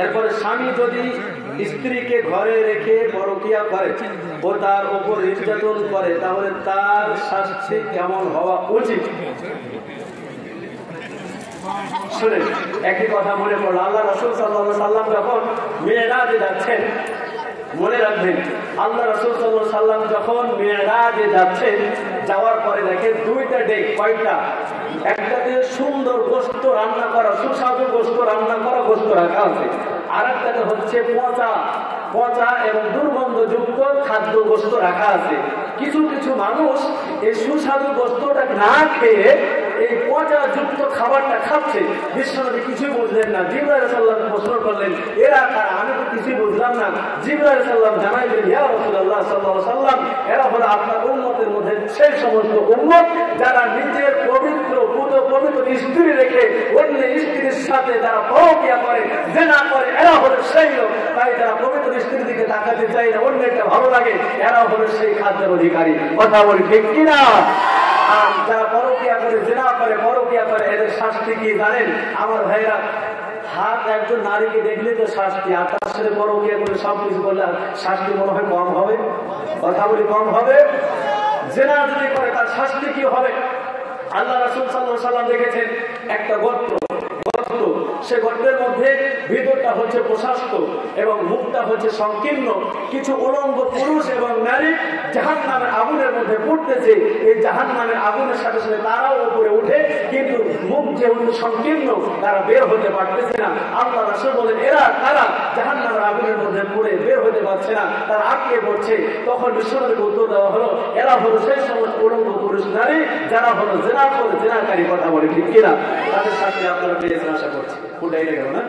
এরপরে স্বামী যদি স্ত্রীকে ঘরে রেখে পরকিয়া করে ও তার উপর নির্যাতন করে, তাহলে তার শাস্তি কেমন হওয়া উচিত? শুনে একই কথা মনে পড়লো, আল্লাহ রাসূল সাল্লাল্লাহু আলাইহি সাল্লাম যখন মিরাজে যাচ্ছেন, মনে রাখবেন আল্লাহ রাসূল সাল্লাল্লাহু আলাইহি সাল্লাম যখন মিরাজে যাচ্ছেন, যাওয়ার পরে দেখেন দুইটা ডেক, কয়টা, একটাতে সুন্দর গোশত রান্না করা, সুস্বাদু গোশত রান্না করা গোশত রাখা আছে, আর একটাতে হচ্ছে পচা পচা এবং দুর্গন্ধযুক্ত খাদ্য গোশত রাখা আছে। কিছু কিছু মানুষ এই সুস্বাদু গোশতটা না খেয়ে এই পচা যুক্ত খাবারটা খাচ্ছে। বিশ্বনবী কিছুই বুঝলেন না, জিবরাইল আলাইহিস সালাম প্রশ্ন করলেন, এরা কারা? আমি তো কিছুই বুঝলাম না। জিবরাইল আলাইহিস সালাম জানাইলেন, ইয়া রাসূলুল্লাহ সাল্লাল্লাহু আলাইহি ওয়াসাল্লাম, এরা হলো আপনার উম্মতের মধ্যে সেই সমস্ত উম্মত যারা নিজের পবিত্র স্ত্রী রেখে অন্য স্ত্রীর সাথে যারা পরকিয়া করে, জিনা করে, এরা হলো সেই লোক। তাই যারা পবিত্র স্ত্রীর দিকে তাকাতে চায় না, অন্য একটা ভালো লাগে, এরা হলো সেই খাদ্যের অধিকারী। কথা বলি ঠিক কিনা? আর যারা পরকিয়া করে, জিনা করে, পরকিয়া করে, এদের শাস্তি কি জানেন আমার ভাইরা? হাত একজন নারীকে দেখলে তো শাস্তি, আর তার সাথে পরকিয়া করে সবকিছু করলে শাস্তি মনে হয় কম হবে? কথা বলি কম হবে? জিনা যদি করে তার শাস্তি কি হবে? আল্লাহ রাসূল সাল্লাল্লাহু আলাইহি ওয়াসাল্লাম দেখেছেন একটা গর্ত, সে গর্তের মধ্যে ভিতরটা হচ্ছে প্রশস্ত এবং মুখটা হচ্ছে সংকীর্ণ। কিছু উলঙ্গ পুরুষ এবং নারী জাহান্নামের আগুনের মধ্যে পড়তেছে। এই জাহান্নামের আগুনের সাথে সাথে তারাও উপরে উঠে, কিন্তু মুখ যেহেতু সংকীর্ণ তারা বের হতে পারতেছে না। আল্লাহ রাসূল বলেন, এরা তারা জাহান্নামের আগুনের মধ্যে পড়ে বের হতে পারছে না, তারা আটকে পড়ছে। তখন বিশ্বনবীকে উত্তর দেওয়া হলো, এরা হলো সেই সমস্ত উলঙ্গ পুরুষ নারী যারা হলো জিনাকারী। কথা বলে ঠিক কিনা? তাদের সাথে আপনারা পেয়েছেন আশা করছি। ফুটাই গেল না?